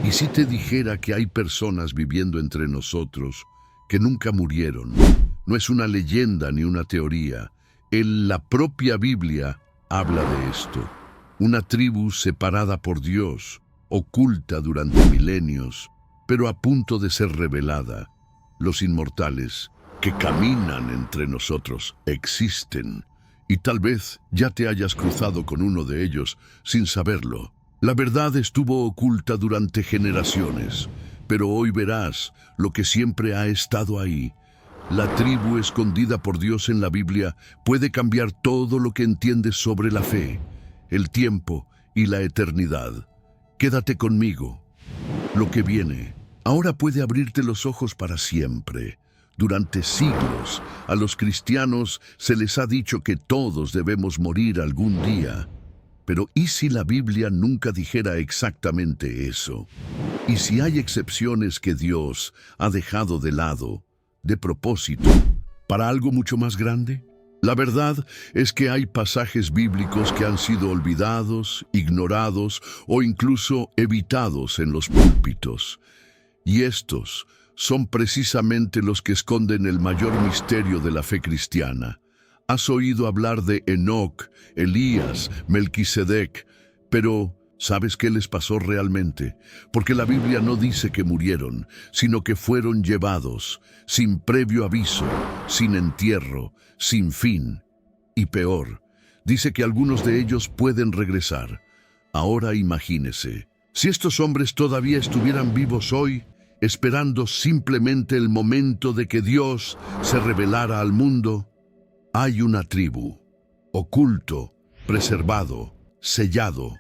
¿Y si te dijera que hay personas viviendo entre nosotros que nunca murieron? No es una leyenda ni una teoría. La propia Biblia habla de esto. Una tribu separada por Dios, oculta durante milenios, pero a punto de ser revelada. Los inmortales que caminan entre nosotros existen, y tal vez ya te hayas cruzado con uno de ellos sin saberlo. La verdad estuvo oculta durante generaciones, pero hoy verás lo que siempre ha estado ahí. La tribu escondida por Dios en la Biblia puede cambiar todo lo que entiendes sobre la fe, el tiempo y la eternidad. Quédate conmigo. Lo que viene ahora puede abrirte los ojos para siempre. Durante siglos, a los cristianos se les ha dicho que todos debemos morir algún día. Pero ¿y si la Biblia nunca dijera exactamente eso? ¿Y si hay excepciones que Dios ha dejado de lado, de propósito, para algo mucho más grande? La verdad es que hay pasajes bíblicos que han sido olvidados, ignorados o incluso evitados en los púlpitos. Y estos son precisamente los que esconden el mayor misterio de la fe cristiana. Has oído hablar de Enoc, Elías, Melquisedec, pero ¿sabes qué les pasó realmente? Porque la Biblia no dice que murieron, sino que fueron llevados, sin previo aviso, sin entierro, sin fin. Y peor, dice que algunos de ellos pueden regresar. Ahora imagínese, si estos hombres todavía estuvieran vivos hoy, esperando simplemente el momento de que Dios se revelara al mundo. Hay una tribu, oculto, preservado, sellado,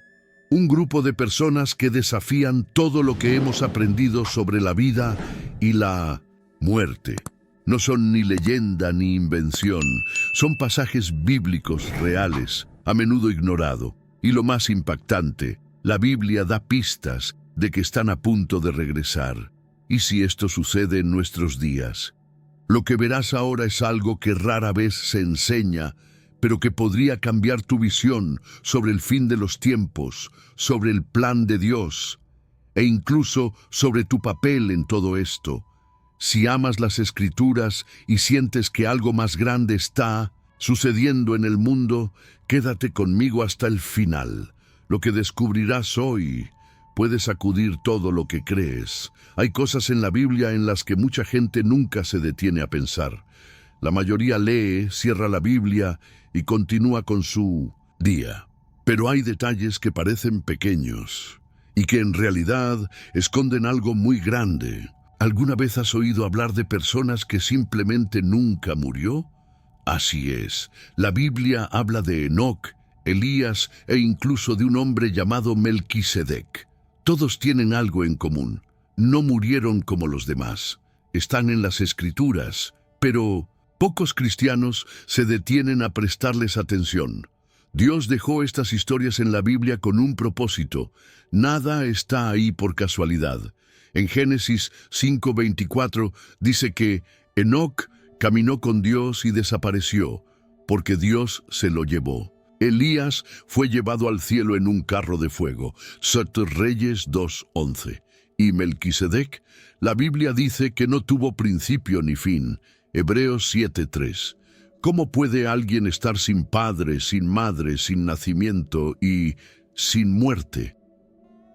un grupo de personas que desafían todo lo que hemos aprendido sobre la vida y la muerte. No son ni leyenda ni invención, son pasajes bíblicos reales, a menudo ignorado. Y lo más impactante, la Biblia da pistas de que están a punto de regresar. ¿Y si esto sucede en nuestros días? Lo que verás ahora es algo que rara vez se enseña, pero que podría cambiar tu visión sobre el fin de los tiempos, sobre el plan de Dios, e incluso sobre tu papel en todo esto. Si amas las Escrituras y sientes que algo más grande está sucediendo en el mundo, quédate conmigo hasta el final. Lo que descubrirás hoy puede sacudir todo lo que crees. Hay cosas en la Biblia en las que mucha gente nunca se detiene a pensar. La mayoría lee, cierra la Biblia y continúa con su día. Pero hay detalles que parecen pequeños y que en realidad esconden algo muy grande. ¿Alguna vez has oído hablar de personas que simplemente nunca murió? Así es. La Biblia habla de Enoc, Elías e incluso de un hombre llamado Melquisedec. Todos tienen algo en común. No murieron como los demás. Están en las Escrituras, pero pocos cristianos se detienen a prestarles atención. Dios dejó estas historias en la Biblia con un propósito. Nada está ahí por casualidad. En Génesis 5:24 dice que Enoc caminó con Dios y desapareció, porque Dios se lo llevó. Elías fue llevado al cielo en un carro de fuego. Reyes 2:11. Y Melquisedec, la Biblia dice que no tuvo principio ni fin. Hebreos 7:3. ¿Cómo puede alguien estar sin padre, sin madre, sin nacimiento y sin muerte?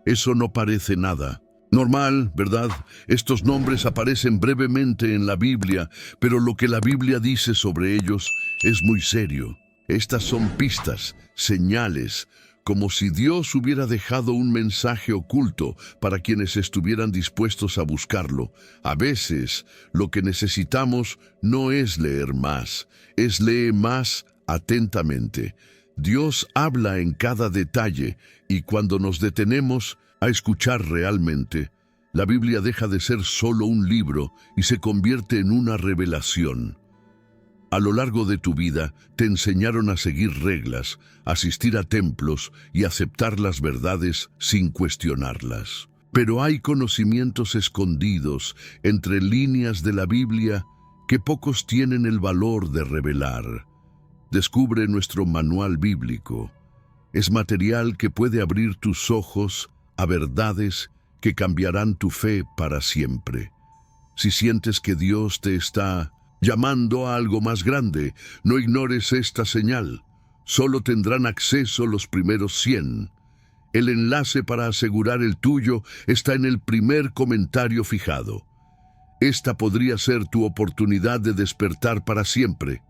Eso no parece nada normal, ¿verdad? Estos nombres aparecen brevemente en la Biblia, pero lo que la Biblia dice sobre ellos es muy serio. Estas son pistas, señales, como si Dios hubiera dejado un mensaje oculto para quienes estuvieran dispuestos a buscarlo. A veces, lo que necesitamos no es leer más, es leer más atentamente. Dios habla en cada detalle y cuando nos detenemos a escuchar realmente, la Biblia deja de ser solo un libro y se convierte en una revelación. A lo largo de tu vida te enseñaron a seguir reglas, asistir a templos y aceptar las verdades sin cuestionarlas. Pero hay conocimientos escondidos entre líneas de la Biblia que pocos tienen el valor de revelar. Descubre nuestro manual bíblico. Es material que puede abrir tus ojos a verdades que cambiarán tu fe para siempre. Si sientes que Dios te está llamando a algo más grande, no ignores esta señal. Solo tendrán acceso los primeros 100. El enlace para asegurar el tuyo está en el primer comentario fijado. Esta podría ser tu oportunidad de despertar para siempre.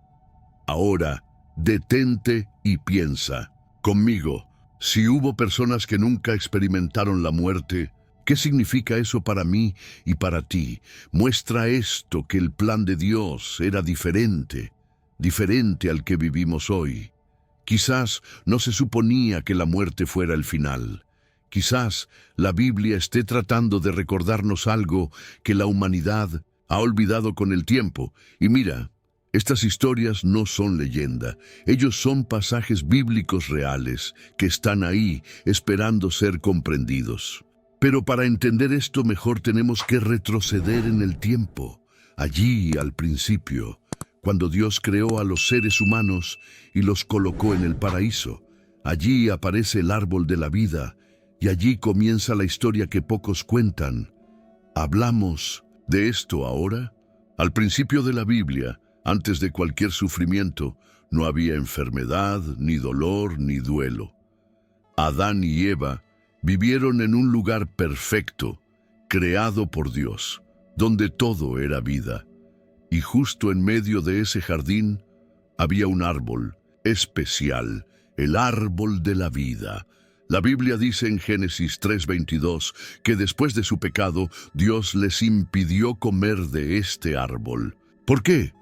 Ahora, detente y piensa. Conmigo, si hubo personas que nunca experimentaron la muerte, ¿qué significa eso para mí y para ti? Muestra esto que el plan de Dios era diferente al que vivimos hoy. Quizás no se suponía que la muerte fuera el final. Quizás la Biblia esté tratando de recordarnos algo que la humanidad ha olvidado con el tiempo. Y mira, estas historias no son leyenda. Ellos son pasajes bíblicos reales que están ahí esperando ser comprendidos. Pero para entender esto mejor tenemos que retroceder en el tiempo, allí al principio, cuando Dios creó a los seres humanos y los colocó en el paraíso. Allí aparece el árbol de la vida y allí comienza la historia que pocos cuentan. ¿Hablamos de esto ahora? Al principio de la Biblia, antes de cualquier sufrimiento, no había enfermedad, ni dolor, ni duelo. Adán y Eva vivieron en un lugar perfecto, creado por Dios, donde todo era vida. Y justo en medio de ese jardín había un árbol especial, el árbol de la vida. La Biblia dice en Génesis 3:22 que después de su pecado, Dios les impidió comer de este árbol. ¿Por qué?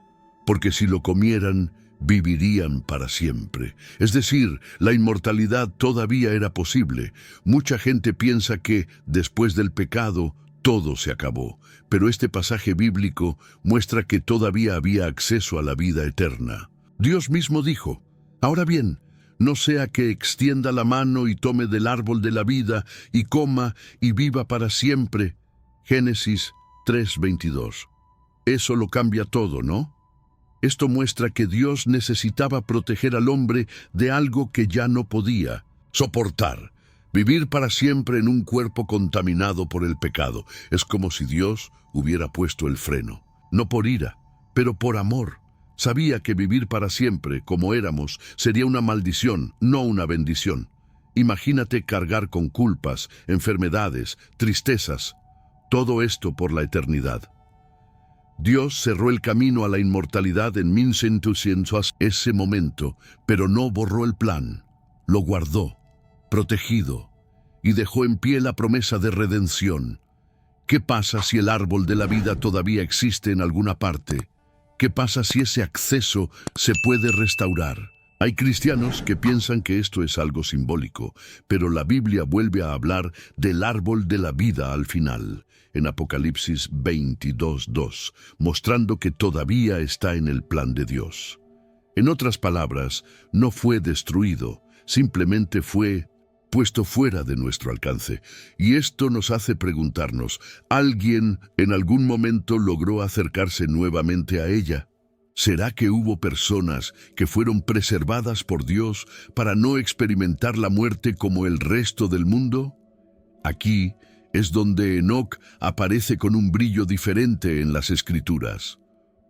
Porque si lo comieran, vivirían para siempre. Es decir, la inmortalidad todavía era posible. Mucha gente piensa que, después del pecado, todo se acabó, pero este pasaje bíblico muestra que todavía había acceso a la vida eterna. Dios mismo dijo: «Ahora bien, no sea que extienda la mano y tome del árbol de la vida y coma y viva para siempre». Génesis 3:22. Eso lo cambia todo, ¿no? Esto muestra que Dios necesitaba proteger al hombre de algo que ya no podía soportar. Vivir para siempre en un cuerpo contaminado por el pecado. Es como si Dios hubiera puesto el freno. No por ira, pero por amor. Sabía que vivir para siempre, como éramos, sería una maldición, no una bendición. Imagínate cargar con culpas, enfermedades, tristezas. Todo esto por la eternidad. Dios cerró el camino a la inmortalidad en 1900 ese momento, pero no borró el plan. Lo guardó, protegido, y dejó en pie la promesa de redención. ¿Qué pasa si el árbol de la vida todavía existe en alguna parte? ¿Qué pasa si ese acceso se puede restaurar? Hay cristianos que piensan que esto es algo simbólico, pero la Biblia vuelve a hablar del árbol de la vida al final, en Apocalipsis 22:2, mostrando que todavía está en el plan de Dios. En otras palabras, no fue destruido, simplemente fue puesto fuera de nuestro alcance. Y esto nos hace preguntarnos, ¿alguien en algún momento logró acercarse nuevamente a ella? ¿Será que hubo personas que fueron preservadas por Dios para no experimentar la muerte como el resto del mundo? Aquí es donde Enoc aparece con un brillo diferente en las Escrituras.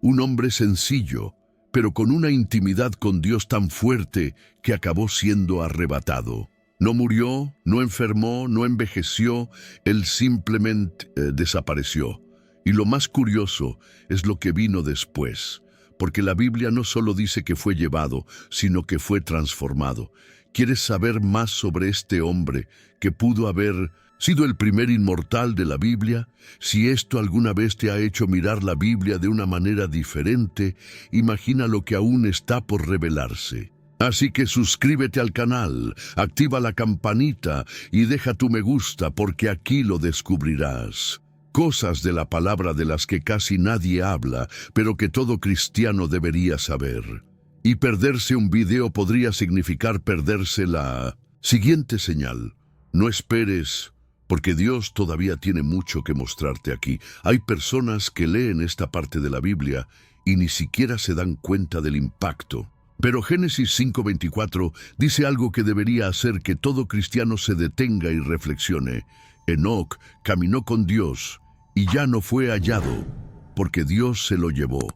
Un hombre sencillo, pero con una intimidad con Dios tan fuerte que acabó siendo arrebatado. No murió, no enfermó, no envejeció, él simplemente desapareció. Y lo más curioso es lo que vino después, porque la Biblia no solo dice que fue llevado, sino que fue transformado. ¿Quieres saber más sobre este hombre que pudo haber sido el primer inmortal de la Biblia? Si esto alguna vez te ha hecho mirar la Biblia de una manera diferente, imagina lo que aún está por revelarse. Así que suscríbete al canal, activa la campanita y deja tu me gusta porque aquí lo descubrirás. Cosas de la palabra de las que casi nadie habla, pero que todo cristiano debería saber. Y perderse un video podría significar perderse la siguiente señal. No esperes, porque Dios todavía tiene mucho que mostrarte aquí. Hay personas que leen esta parte de la Biblia y ni siquiera se dan cuenta del impacto. Pero Génesis 5:24 dice algo que debería hacer que todo cristiano se detenga y reflexione. Enoc caminó con Dios y ya no fue hallado, porque Dios se lo llevó.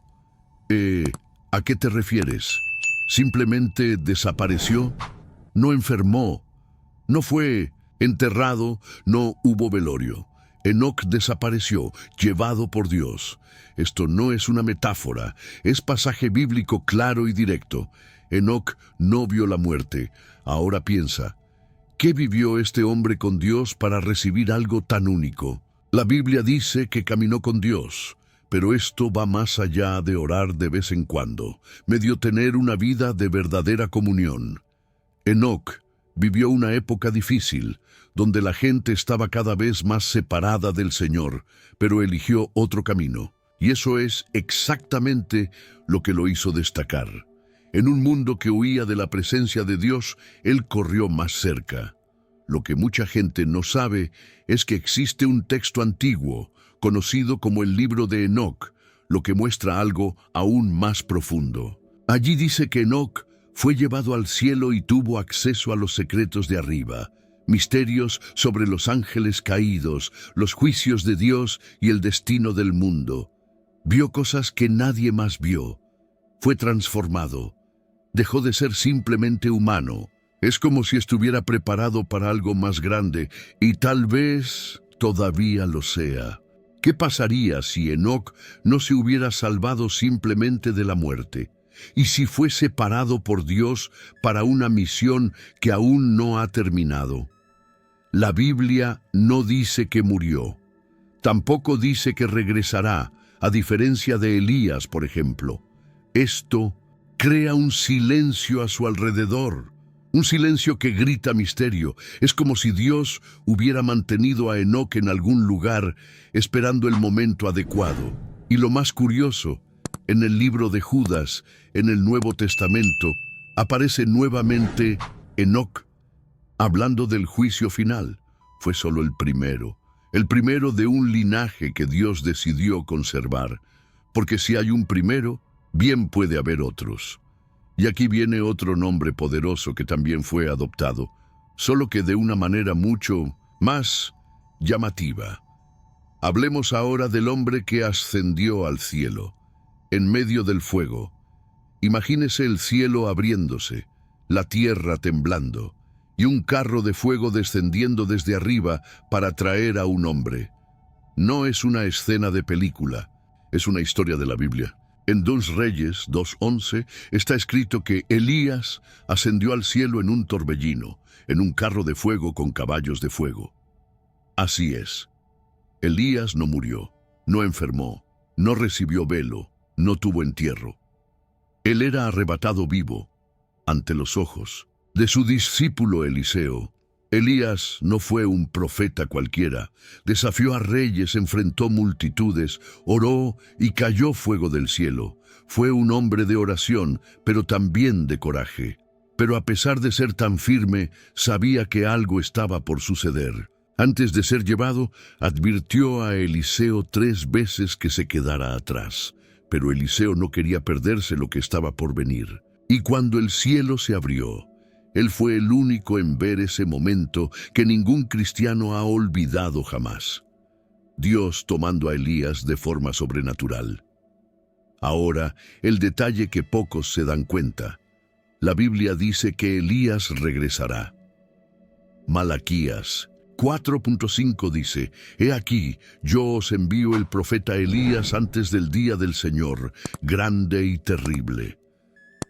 ¿A qué te refieres? ¿Simplemente desapareció? No enfermó, no fue enterrado, no hubo velorio. Enoc desapareció, llevado por Dios. Esto no es una metáfora, es pasaje bíblico claro y directo. Enoc no vio la muerte. Ahora piensa, ¿qué vivió este hombre con Dios para recibir algo tan único? La Biblia dice que caminó con Dios, pero esto va más allá de orar de vez en cuando, medio tener una vida de verdadera comunión. Enoc vivió una época difícil, donde la gente estaba cada vez más separada del Señor, pero eligió otro camino. Y eso es exactamente lo que lo hizo destacar. En un mundo que huía de la presencia de Dios, él corrió más cerca. Lo que mucha gente no sabe es que existe un texto antiguo, conocido como el libro de Enoc, lo que muestra algo aún más profundo. Allí dice que Enoc fue llevado al cielo y tuvo acceso a los secretos de arriba, misterios sobre los ángeles caídos, los juicios de Dios y el destino del mundo. Vio cosas que nadie más vio. Fue transformado. Dejó de ser simplemente humano. Es como si estuviera preparado para algo más grande, y tal vez todavía lo sea. ¿Qué pasaría si Enoc no se hubiera salvado simplemente de la muerte? ¿Y si fue separado por Dios para una misión que aún no ha terminado? La Biblia no dice que murió. Tampoco dice que regresará, a diferencia de Elías, por ejemplo. Esto crea un silencio a su alrededor, un silencio que grita misterio. Es como si Dios hubiera mantenido a Enoc en algún lugar, esperando el momento adecuado. Y lo más curioso, en el libro de Judas, en el Nuevo Testamento, aparece nuevamente Enoc, hablando del juicio final. Fue solo el primero de un linaje que Dios decidió conservar, porque si hay un primero, bien puede haber otros. Y aquí viene otro nombre poderoso que también fue adoptado, solo que de una manera mucho más llamativa. Hablemos ahora del hombre que ascendió al cielo, en medio del fuego. Imagínese el cielo abriéndose, la tierra temblando, y un carro de fuego descendiendo desde arriba para traer a un hombre. No es una escena de película, es una historia de la Biblia. En 2 Reyes 2:11 está escrito que Elías ascendió al cielo en un torbellino, en un carro de fuego con caballos de fuego. Así es. Elías no murió, no enfermó, no recibió velo, no tuvo entierro. Él era arrebatado vivo, ante los ojos de su discípulo Eliseo. Elías no fue un profeta cualquiera. Desafió a reyes, enfrentó multitudes, oró y cayó fuego del cielo. Fue un hombre de oración, pero también de coraje. Pero a pesar de ser tan firme, sabía que algo estaba por suceder. Antes de ser llevado, advirtió a Eliseo 3 veces que se quedara atrás. Pero Eliseo no quería perderse lo que estaba por venir. Y cuando el cielo se abrió, él fue el único en ver ese momento que ningún cristiano ha olvidado jamás. Dios tomando a Elías de forma sobrenatural. Ahora, el detalle que pocos se dan cuenta. La Biblia dice que Elías regresará. Malaquías 4:5 dice: «He aquí, yo os envío el profeta Elías antes del día del Señor, grande y terrible».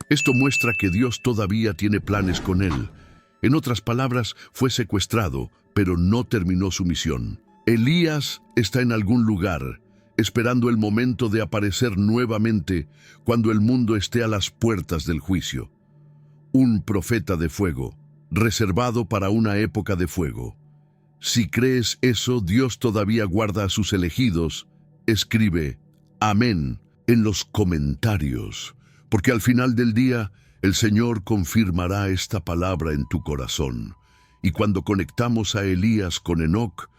Esto muestra que Dios todavía tiene planes con él. En otras palabras, fue secuestrado, pero no terminó su misión. Elías está en algún lugar, esperando el momento de aparecer nuevamente cuando el mundo esté a las puertas del juicio. Un profeta de fuego, reservado para una época de fuego. Si crees eso, Dios todavía guarda a sus elegidos. Escribe amén en los comentarios. Porque al final del día, el Señor confirmará esta palabra en tu corazón. Y cuando conectamos a Elías con Enoc,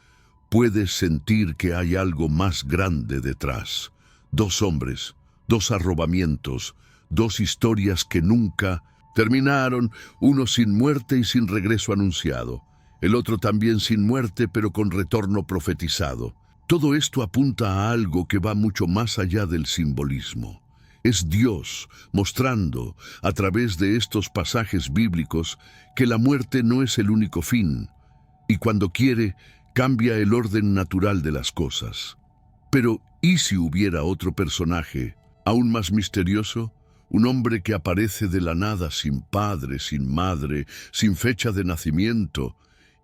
puedes sentir que hay algo más grande detrás. 2 hombres, 2 arrobamientos, 2 historias que nunca terminaron, uno sin muerte y sin regreso anunciado. el otro también sin muerte, pero con retorno profetizado. Todo esto apunta a algo que va mucho más allá del simbolismo. Es Dios mostrando, a través de estos pasajes bíblicos, que la muerte no es el único fin, y cuando quiere, cambia el orden natural de las cosas. Pero, ¿y si hubiera otro personaje, aún más misterioso? Un hombre que aparece de la nada, sin padre, sin madre, sin fecha de nacimiento,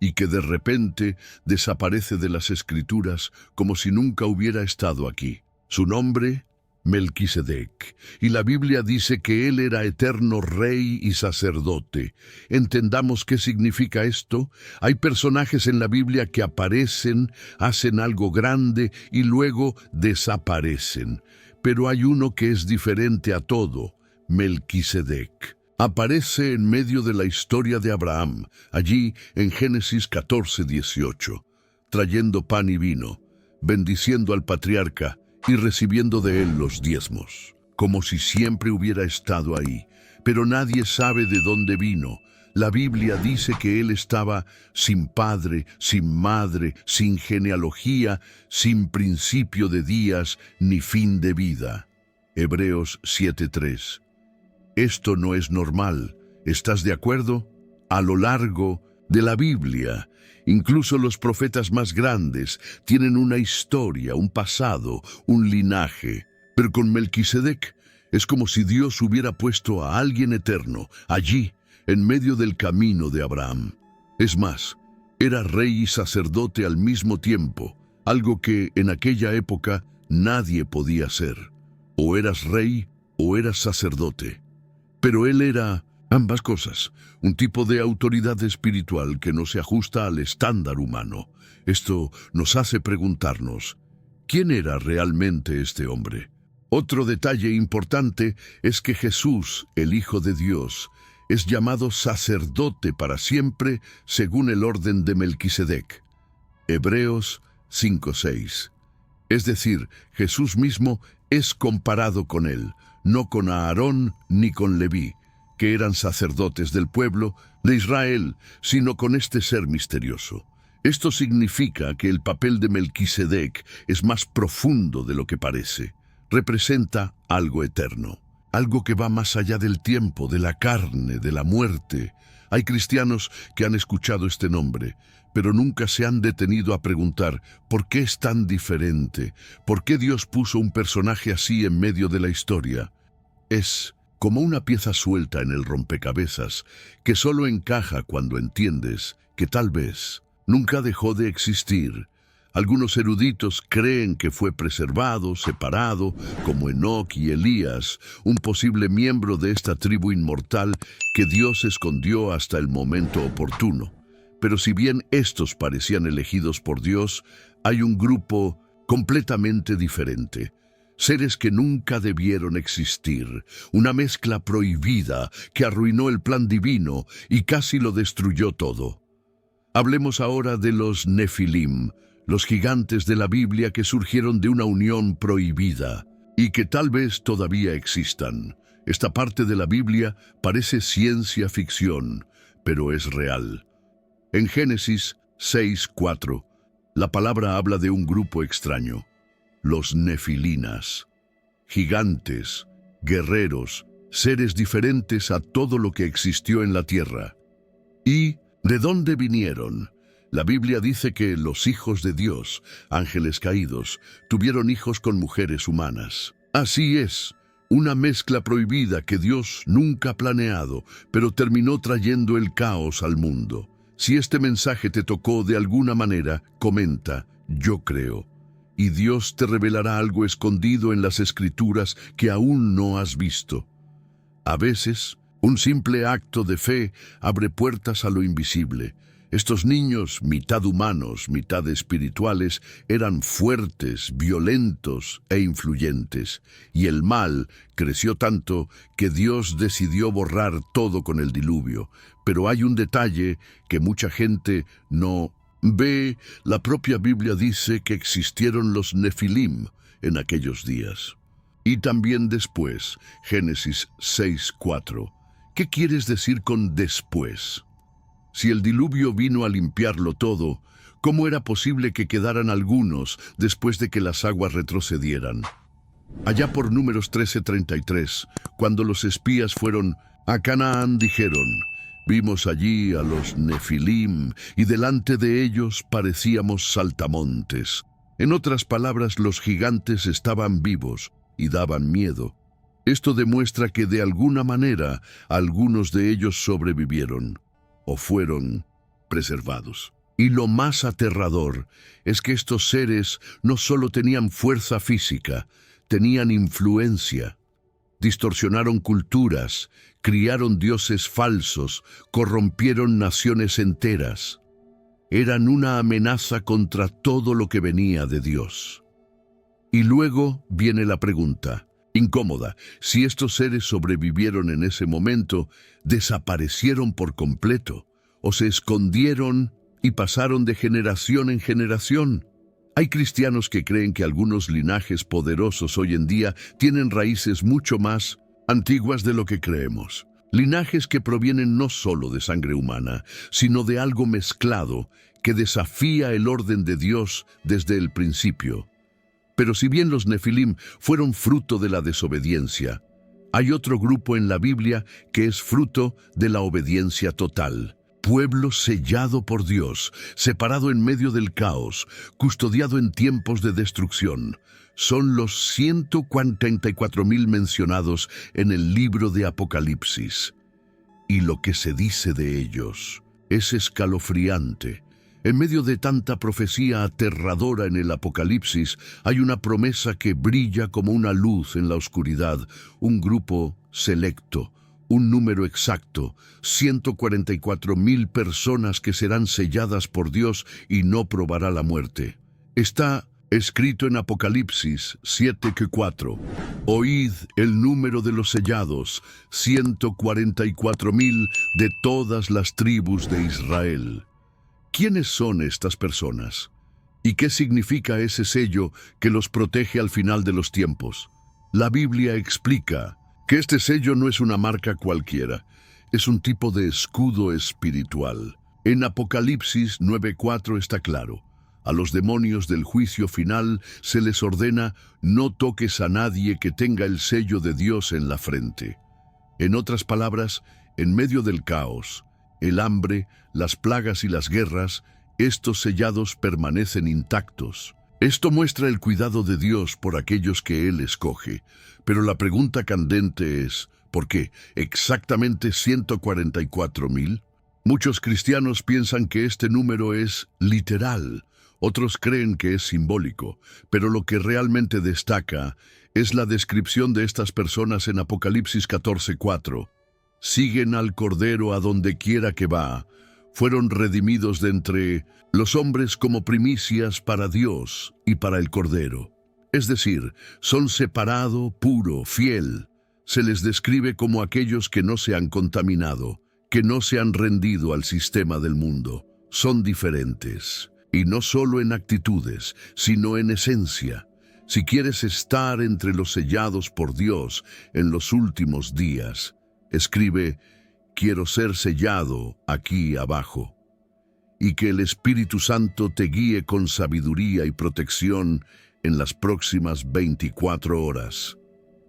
y que de repente desaparece de las Escrituras como si nunca hubiera estado aquí. Su nombre, Melquisedec, y la Biblia dice que él era eterno rey y sacerdote. ¿Entendamos qué significa esto? Hay personajes en la Biblia que aparecen, hacen algo grande y luego desaparecen. Pero hay uno que es diferente a todo, Melquisedec. Aparece en medio de la historia de Abraham, allí en Génesis 14:18, trayendo pan y vino, bendiciendo al patriarca y recibiendo de él los diezmos, como si siempre hubiera estado ahí. Pero nadie sabe de dónde vino. La Biblia dice que él estaba sin padre, sin madre, sin genealogía, sin principio de días ni fin de vida. Hebreos 7:3. Esto no es normal, ¿estás de acuerdo? A lo largo de la Biblia, incluso los profetas más grandes tienen una historia, un pasado, un linaje. Pero con Melquisedec es como si Dios hubiera puesto a alguien eterno allí, en medio del camino de Abraham. Es más, era rey y sacerdote al mismo tiempo, algo que en aquella época nadie podía ser. O eras rey o eras sacerdote. Pero él era ambas cosas, un tipo de autoridad espiritual que no se ajusta al estándar humano. Esto nos hace preguntarnos, ¿quién era realmente este hombre? Otro detalle importante es que Jesús, el Hijo de Dios, es llamado sacerdote para siempre según el orden de Melquisedec. Hebreos 5:6. Es decir, Jesús mismo es comparado con él, no con Aarón ni con Leví, que eran sacerdotes del pueblo de Israel, sino con este ser misterioso. Esto significa que el papel de Melquisedec es más profundo de lo que parece. Representa algo eterno, algo que va más allá del tiempo, de la carne, de la muerte. Hay cristianos que han escuchado este nombre, pero nunca se han detenido a preguntar ¿por qué es tan diferente? ¿Por qué Dios puso un personaje así en medio de la historia? Es como una pieza suelta en el rompecabezas que solo encaja cuando entiendes que tal vez nunca dejó de existir. Algunos eruditos creen que fue preservado, separado, como Enoc y Elías, un posible miembro de esta tribu inmortal que Dios escondió hasta el momento oportuno. Pero si bien estos parecían elegidos por Dios, hay un grupo completamente diferente. Seres que nunca debieron existir, una mezcla prohibida que arruinó el plan divino y casi lo destruyó todo. Hablemos ahora de los Nefilim, los gigantes de la Biblia que surgieron de una unión prohibida y que tal vez todavía existan. Esta parte de la Biblia parece ciencia ficción, pero es real. En Génesis 6:4, la palabra habla de un grupo extraño, los nefilinas, gigantes, guerreros, seres diferentes a todo lo que existió en la tierra. ¿Y de dónde vinieron? La Biblia dice que los hijos de Dios, ángeles caídos, tuvieron hijos con mujeres humanas. Así es, una mezcla prohibida que Dios nunca ha planeado, pero terminó trayendo el caos al mundo. Si este mensaje te tocó de alguna manera, comenta, yo creo. Y Dios te revelará algo escondido en las Escrituras que aún no has visto. A veces, un simple acto de fe abre puertas a lo invisible. Estos niños, mitad humanos, mitad espirituales, eran fuertes, violentos e influyentes, y el mal creció tanto que Dios decidió borrar todo con el diluvio. Pero hay un detalle que mucha gente no ve. La propia Biblia dice que existieron los Nefilim en aquellos días. Y también después, Génesis 6:4. ¿Qué quieres decir con después? Si el diluvio vino a limpiarlo todo, ¿cómo era posible que quedaran algunos después de que las aguas retrocedieran? Allá por Números 13:33, cuando los espías fueron a Canaán, dijeron: vimos allí a los Nefilim, y delante de ellos parecíamos saltamontes. En otras palabras, los gigantes estaban vivos y daban miedo. Esto demuestra que de alguna manera algunos de ellos sobrevivieron o fueron preservados. Y lo más aterrador es que estos seres no solo tenían fuerza física, tenían influencia. Distorsionaron culturas, criaron dioses falsos, corrompieron naciones enteras. Eran una amenaza contra todo lo que venía de Dios. Y luego viene la pregunta, incómoda: si estos seres sobrevivieron en ese momento, ¿desaparecieron por completo o se escondieron y pasaron de generación en generación? Hay cristianos que creen que algunos linajes poderosos hoy en día tienen raíces mucho más antiguas de lo que creemos. Linajes que provienen no solo de sangre humana, sino de algo mezclado que desafía el orden de Dios desde el principio. Pero si bien los Nefilim fueron fruto de la desobediencia, hay otro grupo en la Biblia que es fruto de la obediencia total. Pueblo sellado por Dios, separado en medio del caos, custodiado en tiempos de destrucción. Son los 144,000 mencionados en el libro de Apocalipsis. Y lo que se dice de ellos es escalofriante. En medio de tanta profecía aterradora en el Apocalipsis, hay una promesa que brilla como una luz en la oscuridad, un grupo selecto, un número exacto, 144,000 personas que serán selladas por Dios y no probará la muerte. Está escrito en Apocalipsis 7:4. Oíd el número de los sellados, 144,000 de todas las tribus de Israel. ¿Quiénes son estas personas? ¿Y qué significa ese sello que los protege al final de los tiempos? La Biblia explica que este sello no es una marca cualquiera, es un tipo de escudo espiritual. En Apocalipsis 9:4 está claro: a los demonios del juicio final se les ordena: no toques a nadie que tenga el sello de Dios en la frente. En otras palabras, en medio del caos, el hambre, las plagas y las guerras, estos sellados permanecen intactos. Esto muestra el cuidado de Dios por aquellos que Él escoge. Pero la pregunta candente es: ¿por qué exactamente 144,000? Muchos cristianos piensan que este número es literal, otros creen que es simbólico, pero lo que realmente destaca es la descripción de estas personas en Apocalipsis 14:4. Siguen al Cordero a donde quiera que va. Fueron redimidos de entre los hombres como primicias para Dios y para el Cordero. Es decir, son separado, puro, fiel. Se les describe como aquellos que no se han contaminado, que no se han rendido al sistema del mundo. Son diferentes, y no solo en actitudes, sino en esencia. Si quieres estar entre los sellados por Dios en los últimos días, escribe: quiero ser sellado aquí abajo. Y que el Espíritu Santo te guíe con sabiduría y protección en las próximas 24 horas.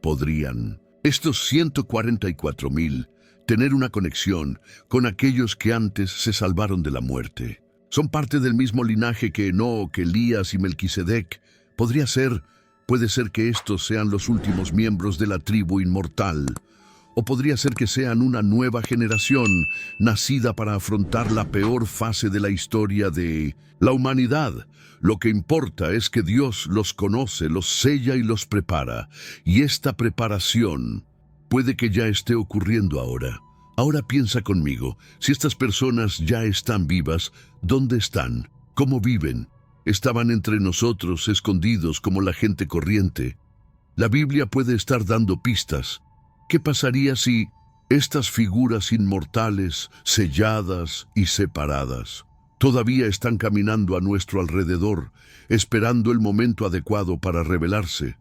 ¿Podrían estos 144,000 tener una conexión con aquellos que antes se salvaron de la muerte? Son parte del mismo linaje que Enoc, Elías y Melquisedec. Puede ser que estos sean los últimos miembros de la tribu inmortal. O podría ser que sean una nueva generación, nacida para afrontar la peor fase de la historia de la humanidad. Lo que importa es que Dios los conoce, los sella y los prepara. Y esta preparación puede que ya esté ocurriendo ahora. Ahora piensa conmigo: si estas personas ya están vivas, ¿dónde están? ¿Cómo viven? Estaban entre nosotros, escondidos como la gente corriente. La Biblia puede estar dando pistas. ¿Qué pasaría si estas figuras inmortales, selladas y separadas, todavía están caminando a nuestro alrededor, esperando el momento adecuado para revelarse?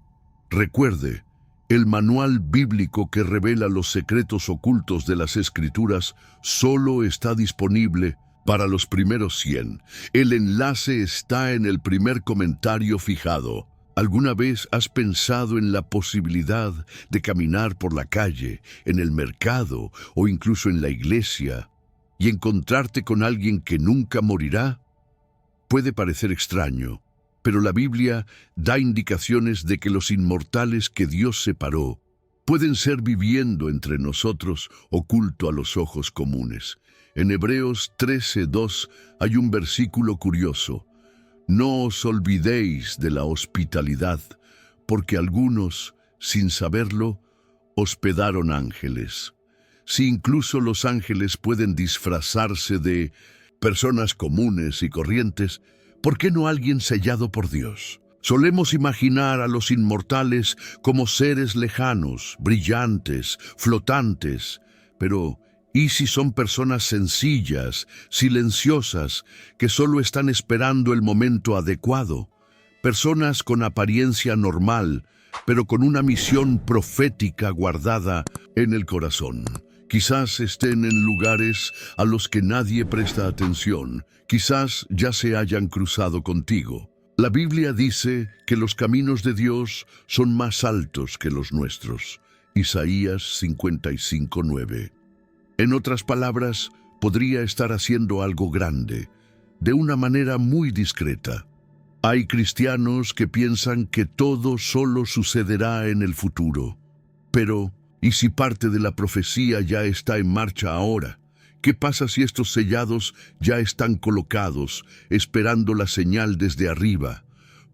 Recuerde, El manual bíblico que revela los secretos ocultos de las Escrituras solo está disponible para los primeros 100. El enlace está en el primer comentario fijado. ¿Alguna vez has pensado en la posibilidad de caminar por la calle, en el mercado o incluso en la iglesia y encontrarte con alguien que nunca morirá? Puede parecer extraño, pero la Biblia da indicaciones de que los inmortales que Dios separó pueden ser viviendo entre nosotros oculto a los ojos comunes. En Hebreos 13:2 hay un versículo curioso. No os olvidéis de la hospitalidad, porque algunos, sin saberlo, hospedaron ángeles. Si incluso los ángeles pueden disfrazarse de personas comunes y corrientes, ¿por qué no alguien sellado por Dios? Solemos imaginar a los inmortales como seres lejanos, brillantes, flotantes, pero ¿y si son personas sencillas, silenciosas, que solo están esperando el momento adecuado? Personas con apariencia normal, pero con una misión profética guardada en el corazón. Quizás estén en lugares a los que nadie presta atención. Quizás ya se hayan cruzado contigo. La Biblia dice que los caminos de Dios son más altos que los nuestros. Isaías 55:9. En otras palabras, podría estar haciendo algo grande, de una manera muy discreta. Hay cristianos que piensan que todo solo sucederá en el futuro. Pero, ¿y si parte de la profecía ya está en marcha ahora? ¿Qué pasa si estos sellados ya están colocados, esperando la señal desde arriba?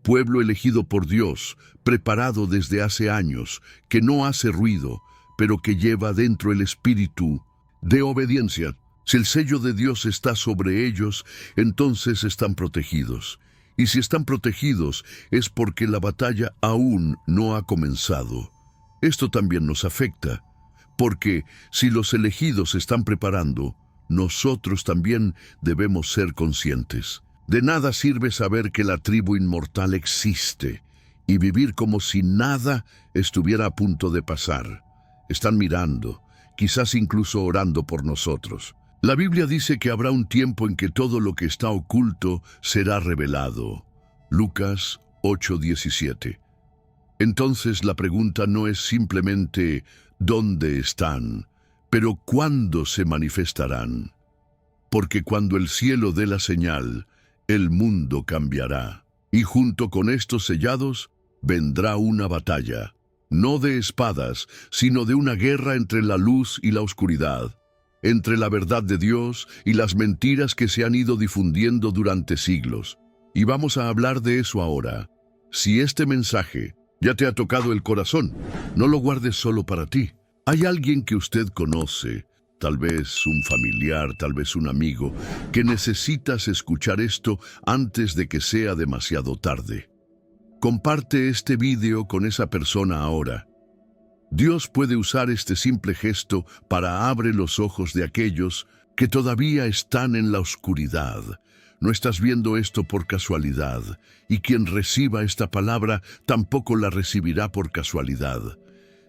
Pueblo elegido por Dios, preparado desde hace años, que no hace ruido, pero que lleva dentro el espíritu de obediencia. Si el sello de Dios está sobre ellos, entonces están protegidos. Y si están protegidos, es porque la batalla aún no ha comenzado. Esto también nos afecta, porque si los elegidos se están preparando, nosotros también debemos ser conscientes. De nada sirve saber que la tribu inmortal existe y vivir como si nada estuviera a punto de pasar. Están mirando, quizás incluso orando por nosotros. La Biblia dice que habrá un tiempo en que todo lo que está oculto será revelado. Lucas 8:17. Entonces la pregunta no es simplemente ¿dónde están?, pero ¿cuándo se manifestarán? Porque cuando el cielo dé la señal, el mundo cambiará. Y junto con estos sellados vendrá una batalla, no de espadas, sino de una guerra entre la luz y la oscuridad, entre la verdad de Dios y las mentiras que se han ido difundiendo durante siglos. Y vamos a hablar de eso ahora. Si este mensaje ya te ha tocado el corazón, no lo guardes solo para ti. Hay alguien que usted conoce, tal vez un familiar, tal vez un amigo, que necesitas escuchar esto antes de que sea demasiado tarde. Comparte este video con esa persona ahora. Dios puede usar este simple gesto para abrir los ojos de aquellos que todavía están en la oscuridad. No estás viendo esto por casualidad, y quien reciba esta palabra tampoco la recibirá por casualidad.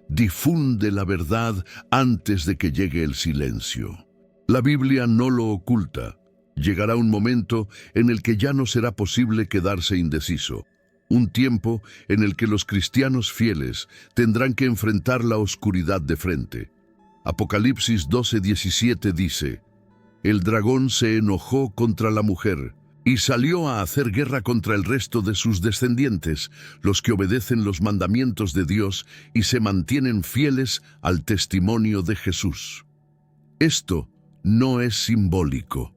Difunde la verdad antes de que llegue el silencio. La Biblia no lo oculta. Llegará un momento en el que ya no será posible quedarse indeciso. Un tiempo en el que los cristianos fieles tendrán que enfrentar la oscuridad de frente. Apocalipsis 12:17 dice: El dragón se enojó contra la mujer y salió a hacer guerra contra el resto de sus descendientes, los que obedecen los mandamientos de Dios y se mantienen fieles al testimonio de Jesús. Esto no es simbólico,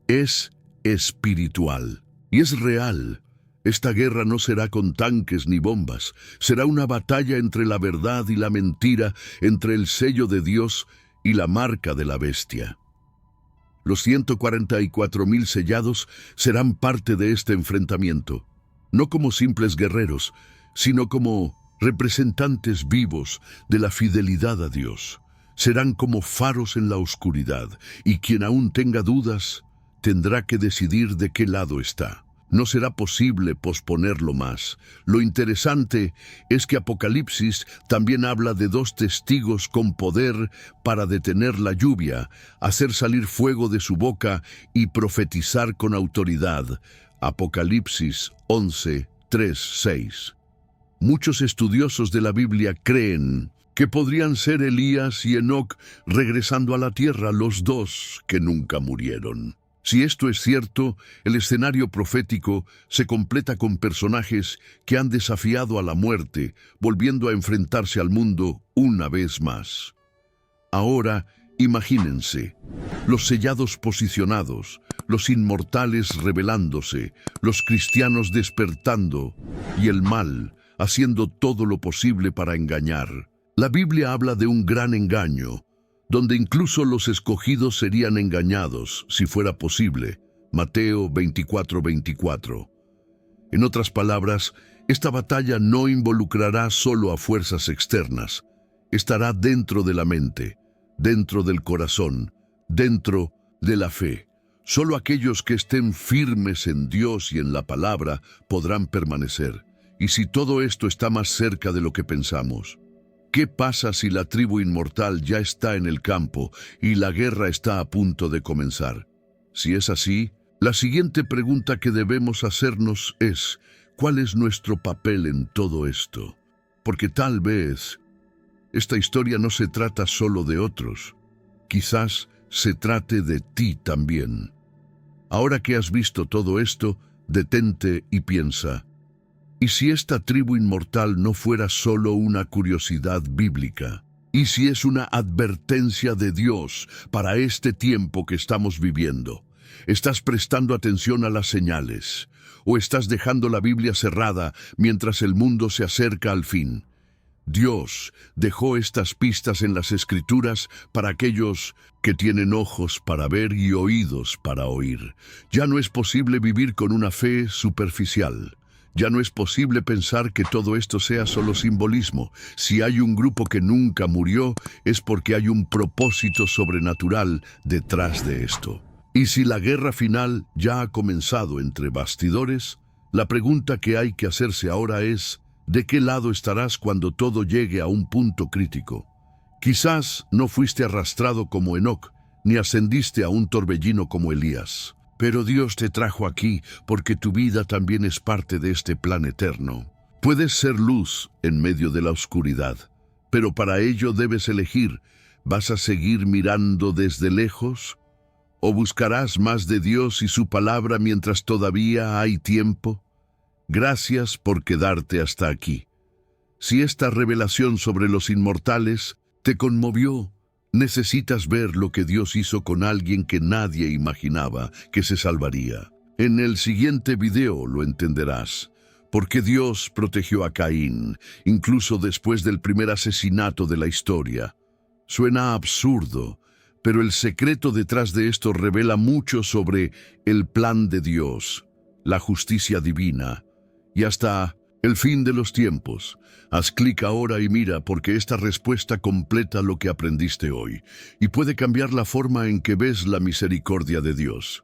es espiritual y es real. Esta guerra no será con tanques ni bombas, será una batalla entre la verdad y la mentira, entre el sello de Dios y la marca de la bestia. Los 144,000 sellados serán parte de este enfrentamiento, no como simples guerreros, sino como representantes vivos de la fidelidad a Dios. Serán como faros en la oscuridad, y quien aún tenga dudas tendrá que decidir de qué lado está. No será posible posponerlo más. Lo interesante es que Apocalipsis también habla de dos testigos con poder para detener la lluvia, hacer salir fuego de su boca y profetizar con autoridad. Apocalipsis 11, 3, 6. Muchos estudiosos de la Biblia creen que podrían ser Elías y Enoc regresando a la tierra, los dos que nunca murieron. Si esto es cierto, el escenario profético se completa con personajes que han desafiado a la muerte, volviendo a enfrentarse al mundo una vez más. Ahora, imagínense, los sellados posicionados, los inmortales revelándose, los cristianos despertando y el mal haciendo todo lo posible para engañar. La Biblia habla de un gran engaño, donde incluso los escogidos serían engañados, si fuera posible. Mateo 24:24. En otras palabras, esta batalla no involucrará solo a fuerzas externas. Estará dentro de la mente, dentro del corazón, dentro de la fe. Solo aquellos que estén firmes en Dios y en la palabra podrán permanecer. Y si todo esto está más cerca de lo que pensamos, ¿qué pasa si la tribu inmortal ya está en el campo y la guerra está a punto de comenzar? Si es así, la siguiente pregunta que debemos hacernos es, ¿cuál es nuestro papel en todo esto? Porque tal vez esta historia no se trata solo de otros. Quizás se trate de ti también. Ahora que has visto todo esto, detente y piensa. ¿Y si esta tribu inmortal no fuera solo una curiosidad bíblica? ¿Y si es una advertencia de Dios para este tiempo que estamos viviendo? ¿Estás prestando atención a las señales? ¿O estás dejando la Biblia cerrada mientras el mundo se acerca al fin? Dios dejó estas pistas en las Escrituras para aquellos que tienen ojos para ver y oídos para oír. Ya no es posible vivir con una fe superficial. Ya no es posible pensar que todo esto sea solo simbolismo. Si hay un grupo que nunca murió, es porque hay un propósito sobrenatural detrás de esto. Y si la guerra final ya ha comenzado entre bastidores, la pregunta que hay que hacerse ahora es, ¿de qué lado estarás cuando todo llegue a un punto crítico? Quizás no fuiste arrastrado como Enoc, ni ascendiste a un torbellino como Elías. Pero Dios te trajo aquí porque tu vida también es parte de este plan eterno. Puedes ser luz en medio de la oscuridad, pero para ello debes elegir, ¿vas a seguir mirando desde lejos? ¿O buscarás más de Dios y su palabra mientras todavía hay tiempo? Gracias por quedarte hasta aquí. Si esta revelación sobre los inmortales te conmovió, necesitas ver lo que Dios hizo con alguien que nadie imaginaba que se salvaría. En el siguiente video lo entenderás. ¿Por qué Dios protegió a Caín, incluso después del primer asesinato de la historia? Suena absurdo, pero el secreto detrás de esto revela mucho sobre el plan de Dios, la justicia divina y hasta el fin de los tiempos. Haz clic ahora y mira, porque esta respuesta completa lo que aprendiste hoy y puede cambiar la forma en que ves la misericordia de Dios.